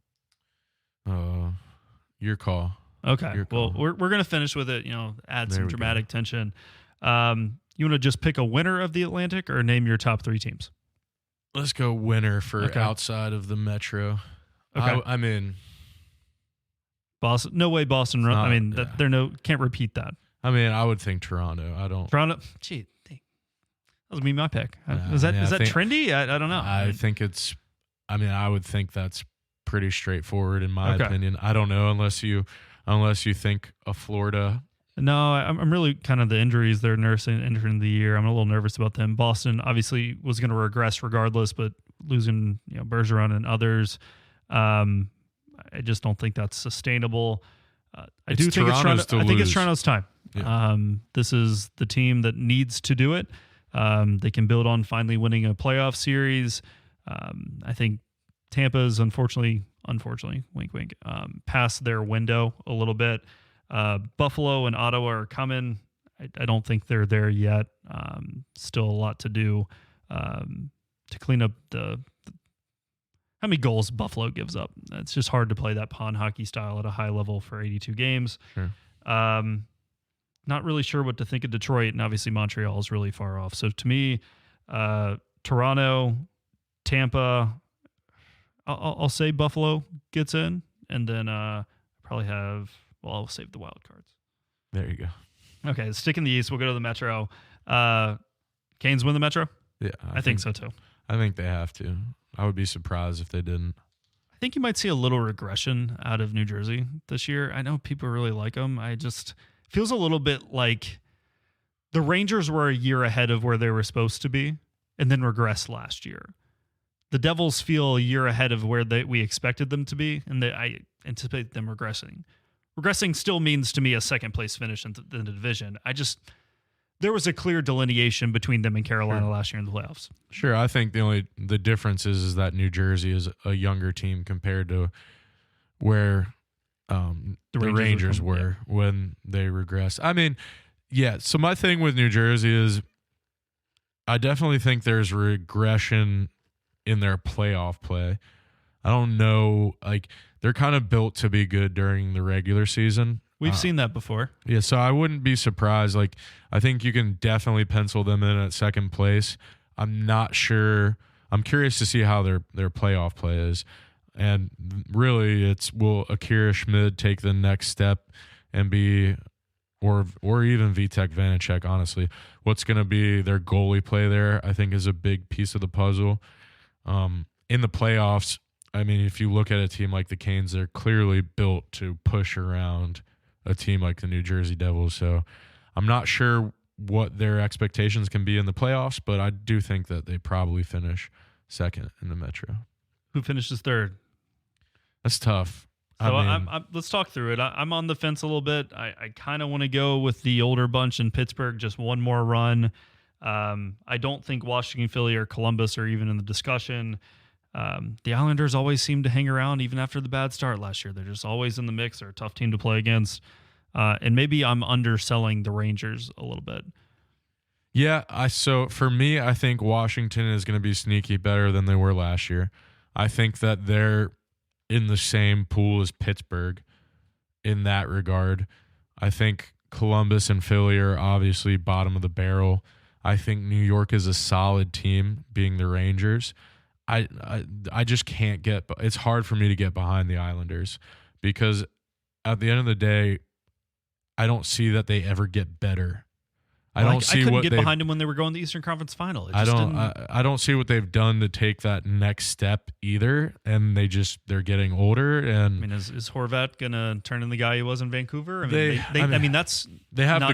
[SPEAKER 5] Your call.
[SPEAKER 4] Okay.
[SPEAKER 5] Your call.
[SPEAKER 4] Well, we're going to finish with it, add
[SPEAKER 5] There
[SPEAKER 4] some
[SPEAKER 5] we
[SPEAKER 4] dramatic tension. You want to just pick a winner of the Atlantic or name your top 3 teams?
[SPEAKER 5] Let's go winner for
[SPEAKER 4] Okay.
[SPEAKER 5] outside of the Metro.
[SPEAKER 4] Okay.
[SPEAKER 5] I mean,
[SPEAKER 4] Boston. No way Boston.
[SPEAKER 5] Not-
[SPEAKER 4] I mean,
[SPEAKER 5] yeah.
[SPEAKER 4] can't repeat that.
[SPEAKER 5] I would think Toronto. I don't.
[SPEAKER 4] Toronto. Gee, dang. That was me, my pick.
[SPEAKER 5] Yeah,
[SPEAKER 4] Is that
[SPEAKER 5] I think-
[SPEAKER 4] trendy? I don't know.
[SPEAKER 5] I think it's. I would think that's pretty straightforward in my
[SPEAKER 4] Okay.
[SPEAKER 5] opinion. I don't know unless you think of Florida.
[SPEAKER 4] No, I'm really kind of the injuries they're nursing entering the year. I'm a little nervous about them. Boston obviously was going to regress regardless, but losing Bergeron and others, I just don't think that's sustainable. I
[SPEAKER 5] It's
[SPEAKER 4] do think
[SPEAKER 5] Toronto's to
[SPEAKER 4] I think it's
[SPEAKER 5] lose.
[SPEAKER 4] Toronto's time.
[SPEAKER 5] Yeah.
[SPEAKER 4] This is the team that needs to do it. They can build on finally winning a playoff series. I think Tampa's unfortunately, wink, wink, past their window a little bit. Buffalo and Ottawa are coming. I don't think they're there yet. Still a lot to do to clean up how many goals Buffalo gives up. It's just hard to play that pond hockey style at a high level for 82 games.
[SPEAKER 5] Sure.
[SPEAKER 4] Not really sure what to think of Detroit, and obviously Montreal is really far off. So to me, Toronto, Tampa, I'll say Buffalo gets in, and then probably I'll save the wild cards.
[SPEAKER 5] There you go.
[SPEAKER 4] Okay, stick in the East. We'll go to the Metro. Canes win the Metro?
[SPEAKER 5] Yeah,
[SPEAKER 4] I think so too.
[SPEAKER 5] I think they have to. I would be surprised if they didn't.
[SPEAKER 4] I think you might see a little regression out of New Jersey this year. I know people really like them. Feels a little bit like the Rangers were a year ahead of where they were supposed to be and then regressed last year. The Devils feel a year ahead of where we expected them to be, and I anticipate them regressing. Regressing still means to me a second place finish in the division. There was a clear delineation between them and Carolina last year in the playoffs.
[SPEAKER 5] Sure, I think the difference is that New Jersey is a younger team compared to where the Rangers were when they regressed. I mean, yeah. So my thing with New Jersey is, I definitely think there's regression in their playoff play. I don't know, they're kind of built to be good during the regular season.
[SPEAKER 4] We've seen that before.
[SPEAKER 5] Yeah, so I wouldn't be surprised. I think you can definitely pencil them in at second place. I'm not sure. I'm curious to see how their playoff play is. And really, will Akira Schmid take the next step and be, or even Vitek Vanacek, honestly, what's going to be their goalie play there, I think is a big piece of the puzzle. In the playoffs, I mean, if you look at a team like the Canes, they're clearly built to push around a team like the New Jersey Devils. So I'm not sure what their expectations can be in the playoffs, but I do think that they probably finish second in the Metro.
[SPEAKER 4] Who finishes third?
[SPEAKER 5] That's tough.
[SPEAKER 4] So
[SPEAKER 5] I mean,
[SPEAKER 4] let's talk through it. I'm on the fence a little bit. I kind of want to go with the older bunch in Pittsburgh, just one more run. I don't think Washington, Philly, or Columbus are even in the discussion. The Islanders always seem to hang around even after the bad start last year. They're just always in the mix. They're a tough team to play against. And maybe I'm underselling the Rangers a little bit.
[SPEAKER 5] Yeah, so for me, I think Washington is going to be sneaky better than they were last year. I think that they're in the same pool as Pittsburgh in that regard. I think Columbus and Philly are obviously bottom of the barrel. I think New York is a solid team, being the Rangers. I just can't get – it's hard for me to get behind the Islanders because at the end of the day, I don't see that they ever get better. I
[SPEAKER 4] couldn't get behind them when they were going to the Eastern Conference Final.
[SPEAKER 5] I don't see what they've done to take that next step either, and they're getting older. And
[SPEAKER 4] I mean, is Horvat gonna turn in the guy he was in Vancouver?
[SPEAKER 5] They have the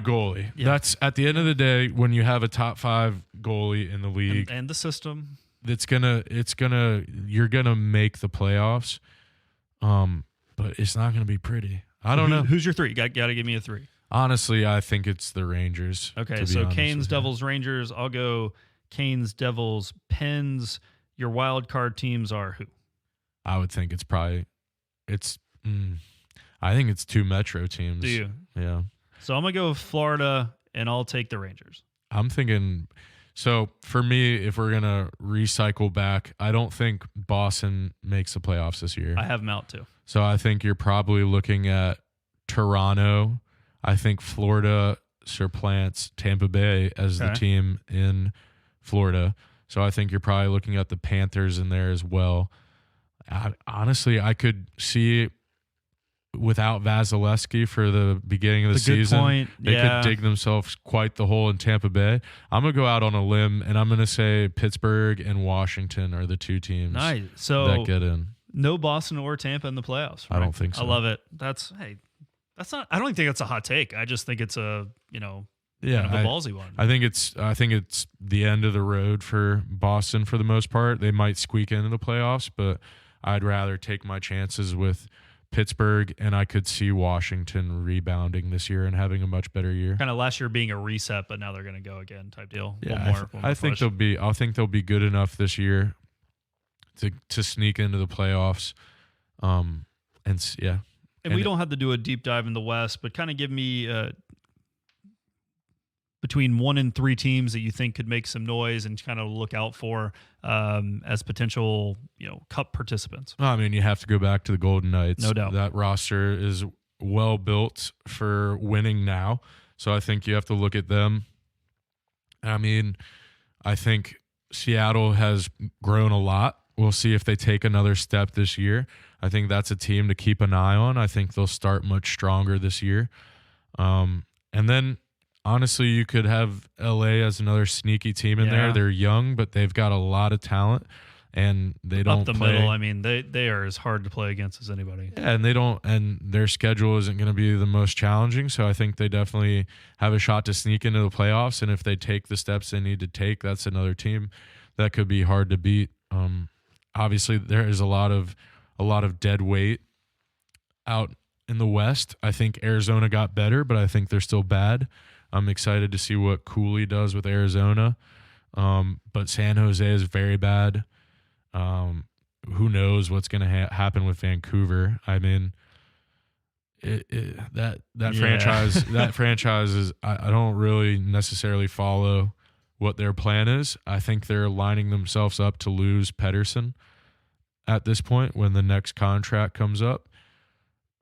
[SPEAKER 5] goalie.
[SPEAKER 4] Yeah.
[SPEAKER 5] That's at the end of the day when you have a top 5 goalie in the league
[SPEAKER 4] and the system.
[SPEAKER 5] You're gonna make the playoffs, but it's not gonna be pretty. I don't know.
[SPEAKER 4] Who's your 3? Got to give me a 3.
[SPEAKER 5] Honestly, I think it's the Rangers.
[SPEAKER 4] Okay, so Canes, Devils, Rangers. I'll go Canes, Devils, Pens. Your wild card teams are who?
[SPEAKER 5] I would think I think it's 2 Metro teams.
[SPEAKER 4] Do you?
[SPEAKER 5] Yeah.
[SPEAKER 4] So I'm going to go with Florida, and I'll take the Rangers.
[SPEAKER 5] I'm thinking, so for me, if we're going to recycle back, I don't think Boston makes the playoffs this year.
[SPEAKER 4] I have them out too.
[SPEAKER 5] So I think you're probably looking at Toronto. I think Florida supplants Tampa Bay as the team in Florida. So I think you're probably looking at the Panthers in there as well. Honestly, I could see without Vasilevsky for the beginning of the season, they could dig themselves quite the hole in Tampa Bay. I'm going to go out on a limb, and I'm going to say Pittsburgh and Washington are the 2 teams that get in.
[SPEAKER 4] No Boston or Tampa in the playoffs. Right?
[SPEAKER 5] I don't think so.
[SPEAKER 4] I love it. That's not. I don't think that's a hot take. I just think it's a kind of a ballsy one.
[SPEAKER 5] I think it's the end of the road for Boston for the most part. They might squeak into the playoffs, but I'd rather take my chances with Pittsburgh, and I could see Washington rebounding this year and having a much better year.
[SPEAKER 4] Kind of last year being a reset, but now they're going to go again type deal.
[SPEAKER 5] Yeah, I think they'll be good enough this year to sneak into the playoffs.
[SPEAKER 4] And we don't have to do a deep dive in the West, but kind of give me between 1 and 3 teams that you think could make some noise and kind of look out for as potential, cup participants.
[SPEAKER 5] I mean, you have to go back to the Golden Knights.
[SPEAKER 4] No doubt.
[SPEAKER 5] That roster is well built for winning now. So I think you have to look at them. I mean, I think Seattle has grown a lot. We'll see if they take another step this year. I think that's a team to keep an eye on. I think they'll start much stronger this year. And then, honestly, you could have LA as another sneaky team in there. They're young, but they've got a lot of talent, and they don't
[SPEAKER 4] play. Up the middle, I mean, they are as hard to play against as anybody.
[SPEAKER 5] Yeah, and their schedule isn't going to be the most challenging, so I think they definitely have a shot to sneak into the playoffs, and if they take the steps they need to take, that's another team that could be hard to beat. Obviously, there is a lot of dead weight out in the West. I think Arizona got better, but I think they're still bad. I'm excited to see what Cooley does with Arizona. But San Jose is very bad. Who knows what's going to happen with Vancouver? I mean, franchise is. I don't really necessarily follow what their plan is. I think they're lining themselves up to lose Pettersson at this point when the next contract comes up.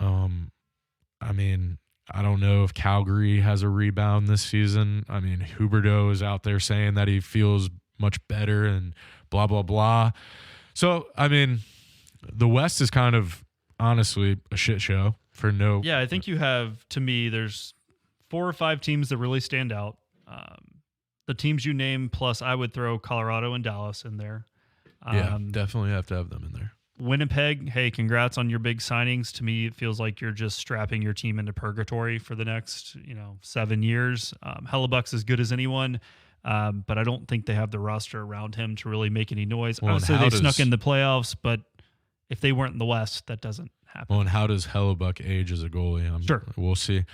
[SPEAKER 5] I mean, I don't know if Calgary has a rebound this season. I mean, Huberdeau is out there saying that he feels much better and blah, blah, blah. So, I mean, the West is kind of honestly a shit show for no.
[SPEAKER 4] Yeah, I think you have, to me, there's 4 or 5 teams that really stand out. The teams you name, plus I would throw Colorado and Dallas in there.
[SPEAKER 5] Yeah, definitely have to have them in there.
[SPEAKER 4] Winnipeg, hey, congrats on your big signings. To me, it feels like you're just strapping your team into purgatory for the next, 7 years. Hellebuck's as good as anyone, but I don't think they have the roster around him to really make any noise. I would say they snuck in the playoffs, but if they weren't in the West, that doesn't happen.
[SPEAKER 5] Well, and how does Hellebuck age as a goalie?
[SPEAKER 4] Sure.
[SPEAKER 5] We'll see.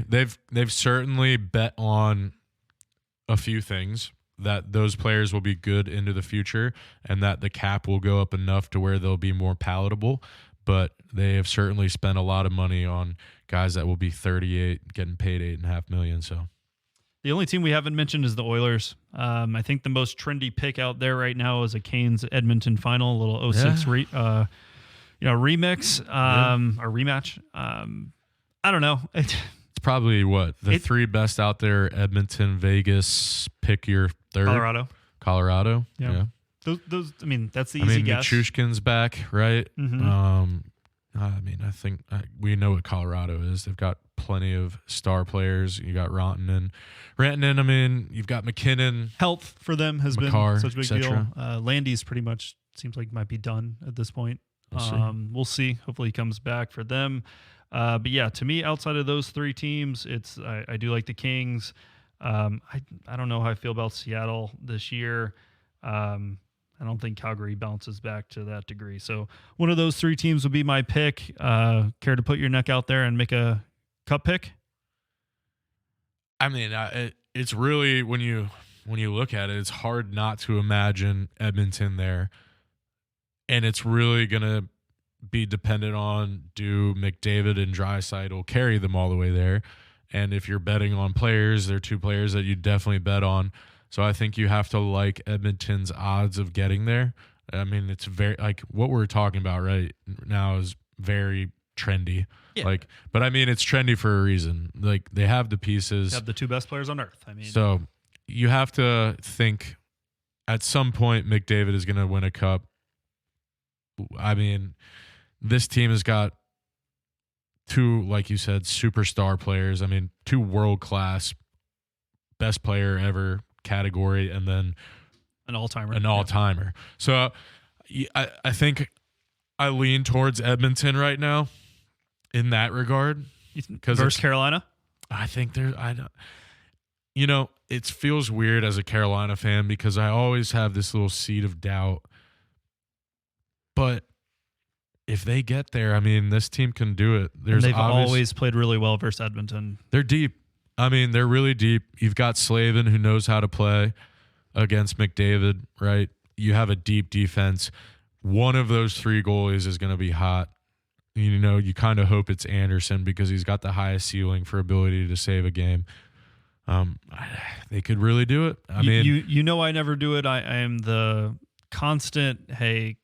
[SPEAKER 5] They've certainly bet on a few things, that those players will be good into the future and that the cap will go up enough to where they'll be more palatable. But they have certainly spent a lot of money on guys that will be 38, getting paid $8.5 million. So
[SPEAKER 4] the only team we haven't mentioned is the Oilers. I think the most trendy pick out there right now is a Canes Edmonton final, a little 06 remix or rematch. I don't know.
[SPEAKER 5] It's probably the three best out there: Edmonton, Vegas. Pick your third. Colorado. Yeah.
[SPEAKER 4] Those. I mean, that's the easy guess.
[SPEAKER 5] Nichushkin's back, right?
[SPEAKER 4] Mm-hmm.
[SPEAKER 5] I think we know what Colorado is. They've got plenty of star players. You got Rantanen. I mean, you've got McKinnon.
[SPEAKER 4] Health for them has
[SPEAKER 5] Makar,
[SPEAKER 4] been such a big deal. Landy's pretty much seems like might be done at this point. We'll see. Hopefully he comes back for them. But yeah, to me, outside of those three teams, I do like the Kings. I don't know how I feel about Seattle this year. I don't think Calgary bounces back to that degree. So one of those three teams would be my pick. Care to put your neck out there and make a cup pick?
[SPEAKER 5] I mean, it's really when you look at it, it's hard not to imagine Edmonton there, and it's really gonna be dependent on do McDavid and Draisaitl carry them all the way there, and if you're betting on players, they're two players that you definitely bet on. So I think you have to like Edmonton's odds of getting there. I mean, it's very like what we're talking about right now is very trendy. Yeah. But I mean, it's trendy for a reason. Like they have the pieces.
[SPEAKER 4] They have the two best players on earth. I mean,
[SPEAKER 5] so you have to think at some point McDavid is going to win a cup. I mean, this team has got two, like you said, superstar players. I mean, two world-class best player ever category, and then
[SPEAKER 4] an all-timer.
[SPEAKER 5] So I think I lean towards Edmonton right now in that regard.
[SPEAKER 4] Versus Carolina?
[SPEAKER 5] I think it feels weird as a Carolina fan because I always have this little seed of doubt. But if they get there, I mean, this team can do it.
[SPEAKER 4] They've always played really well versus Edmonton.
[SPEAKER 5] They're deep. I mean, they're really deep. You've got Slavin who knows how to play against McDavid, right? You have a deep defense. One of those three goalies is going to be hot. You kind of hope it's Anderson because he's got the highest ceiling for ability to save a game. They could really do it. I mean,
[SPEAKER 4] I never do it. I am the constant,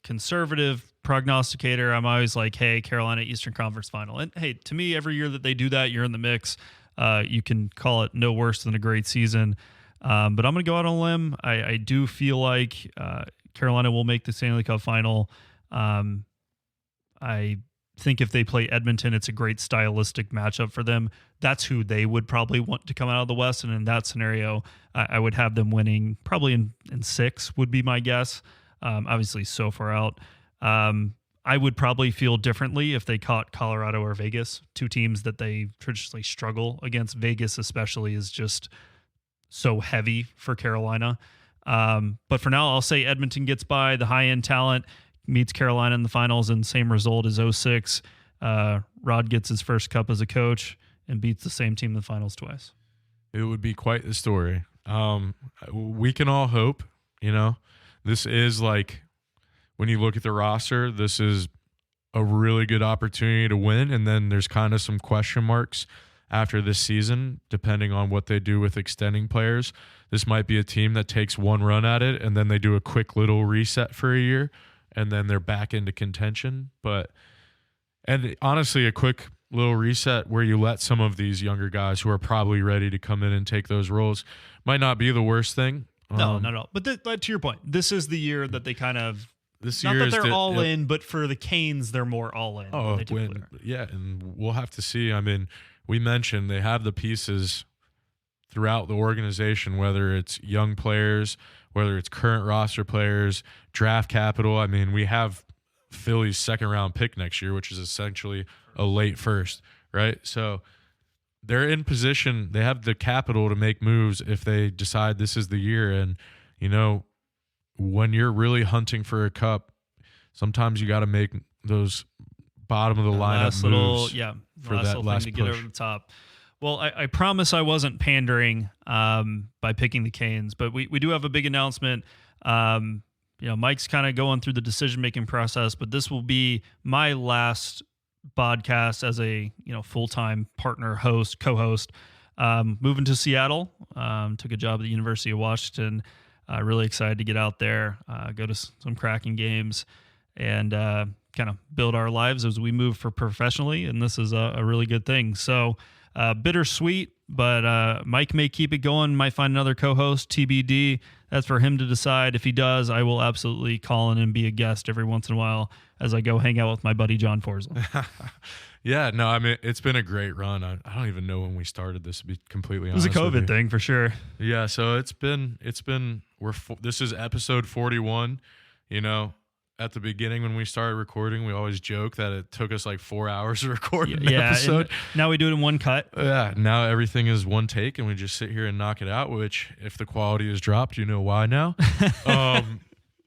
[SPEAKER 4] conservative prognosticator. I'm always like, Carolina Eastern Conference Final. And to me, every year that they do that, you're in the mix. You can call it no worse than a great season. But I'm going to go out on a limb. I do feel like Carolina will make the Stanley Cup Final. I think if they play Edmonton, it's a great stylistic matchup for them. That's who they would probably want to come out of the West. And in that scenario, I would have them winning probably in 6 would be my guess. Obviously so far out. I would probably feel differently if they caught Colorado or Vegas, two teams that they traditionally struggle against. Vegas especially is just so heavy for Carolina. But for now, I'll say Edmonton gets by. The high-end talent meets Carolina in the finals, and same result as 06. Rod gets his first cup as a coach and beats the same team in the finals twice.
[SPEAKER 5] It would be quite the story. We can all hope, This is like, when you look at the roster, this is a really good opportunity to win, and then there's kind of some question marks after this season, depending on what they do with extending players. This might be a team that takes one run at it, and then they do a quick little reset for a year, and then they're back into contention. And honestly, a quick little reset where you let some of these younger guys who are probably ready to come in and take those roles might not be the worst thing.
[SPEAKER 4] No, not at all. But to your point, this is the year that they kind of...
[SPEAKER 5] This
[SPEAKER 4] Not
[SPEAKER 5] year
[SPEAKER 4] that they're all in, but for the Canes, they're more all in.
[SPEAKER 5] And we'll have to see. I mean, we mentioned they have the pieces throughout the organization, whether it's young players, whether it's current roster players, draft capital. I mean, we have Philly's second-round pick next year, which is essentially a late first, right? So they're in position. They have the capital to make moves if they decide this is the year. And, when you're really hunting for a cup, sometimes you got to make those bottom of the lineup moves
[SPEAKER 4] for that last push to get over the top. Well, I promise I wasn't pandering by picking the Canes, but we do have a big announcement. Mike's kind of going through the decision-making process, but this will be my last podcast as a full-time partner host, co-host. Moving to Seattle, took a job at the University of Washington. Really excited to get out there, go to some Kraken games, and kind of build our lives as we move for professionally. And this is a really good thing. So bittersweet, but Mike may keep it going, might find another co-host, TBD. That's for him to decide. If he does, I will absolutely call in and be a guest every once in a while as I go hang out with my buddy John Forsland.
[SPEAKER 5] Yeah, no, I mean, it's been a great run. I don't even know when we started this, to be completely honest.
[SPEAKER 4] It was a COVID thing for sure.
[SPEAKER 5] Yeah, so this is episode 41. At the beginning when we started recording, we always joke that it took us like 4 hours to record an episode.
[SPEAKER 4] Now we do it in one cut.
[SPEAKER 5] Yeah, now everything is one take and we just sit here and knock it out, which if the quality is dropped, you know why now.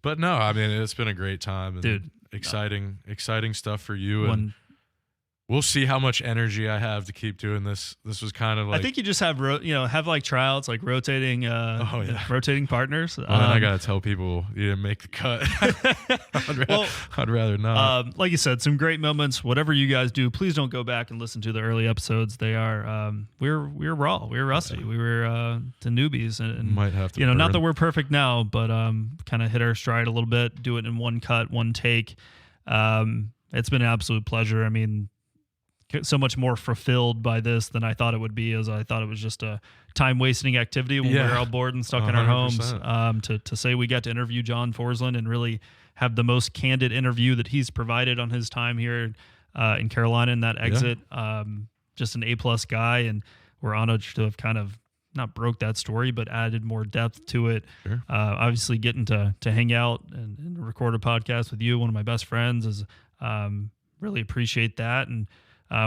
[SPEAKER 5] But no, I mean, it's been a great time. And
[SPEAKER 4] dude.
[SPEAKER 5] Exciting stuff for you. And we'll see how much energy I have to keep doing this. This was kind of like,
[SPEAKER 4] I think you just have have like tryouts, like rotating rotating partners.
[SPEAKER 5] Well, then I gotta tell people you didn't make the cut. I'd rather not.
[SPEAKER 4] Like you said, some great moments. Whatever you guys do, please don't go back and listen to the early episodes. They are we were raw, we were rusty, we were to newbies, and
[SPEAKER 5] might have to
[SPEAKER 4] not that we're perfect now, but kind of hit our stride a little bit. Do it in one cut, one take. It's been an absolute pleasure. I mean, so much more fulfilled by this than I thought it would be, as I thought it was just a time-wasting activity when we were all bored and stuck in our homes. To say we got to interview John Forsland and really have the most candid interview that he's provided on his time here in Carolina in that exit. Just an A-plus guy, and we're honored to have kind of not broke that story, but added more depth to it.
[SPEAKER 5] Sure.
[SPEAKER 4] Obviously getting to hang out and record a podcast with you, one of my best friends, is really appreciate that. And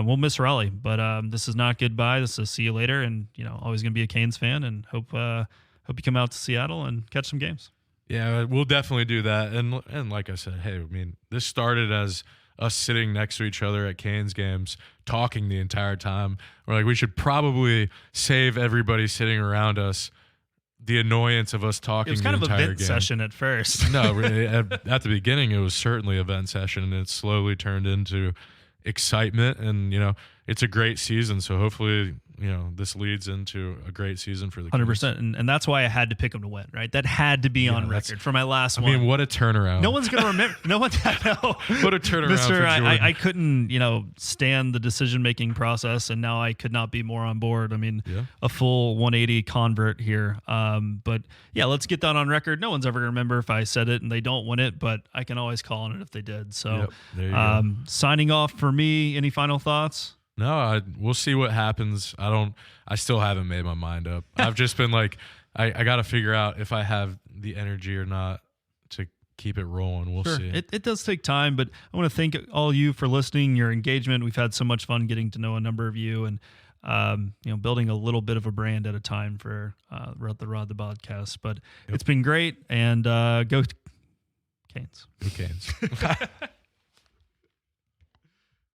[SPEAKER 4] we'll miss Raleigh, but this is not goodbye. This is see you later, and always going to be a Canes fan, and hope you come out to Seattle and catch some games.
[SPEAKER 5] Yeah, we'll definitely do that. And like I said, hey, I mean, this started as us sitting next to each other at Canes games, talking the entire time. We're like, we should probably save everybody sitting around us the annoyance of us talking.
[SPEAKER 4] It was kind
[SPEAKER 5] the
[SPEAKER 4] of a
[SPEAKER 5] entire
[SPEAKER 4] vent
[SPEAKER 5] game.
[SPEAKER 4] session at first.
[SPEAKER 5] No, at the beginning, it was certainly a vent session, and it slowly turned into excitement. And it's a great season, so hopefully this leads into a great season for the
[SPEAKER 4] 100%, and that's why I had to pick them to win, right? That had to be on record for my last one.
[SPEAKER 5] I mean, what a turnaround.
[SPEAKER 4] No one's gonna remember. No one. No.
[SPEAKER 5] What a turnaround,
[SPEAKER 4] Mr.
[SPEAKER 5] for Jordan.
[SPEAKER 4] I couldn't stand the decision making process, and now I could not be more on board. I mean, a full 180 convert here. But yeah, let's get that on record. No one's ever gonna remember if I said it and they don't win it, but I can always call on it if they did. So
[SPEAKER 5] there you go.
[SPEAKER 4] Signing off for me. Any final thoughts?
[SPEAKER 5] No, we'll see what happens. I still haven't made my mind up. I've just been like, I got to figure out if I have the energy or not to keep it rolling. We'll see.
[SPEAKER 4] It does take time, but I want to thank all you for listening, your engagement. We've had so much fun getting to know a number of you, and building a little bit of a brand at a time for the Rod the Podcast. But it's been great, and go Canes.
[SPEAKER 5] Go Canes.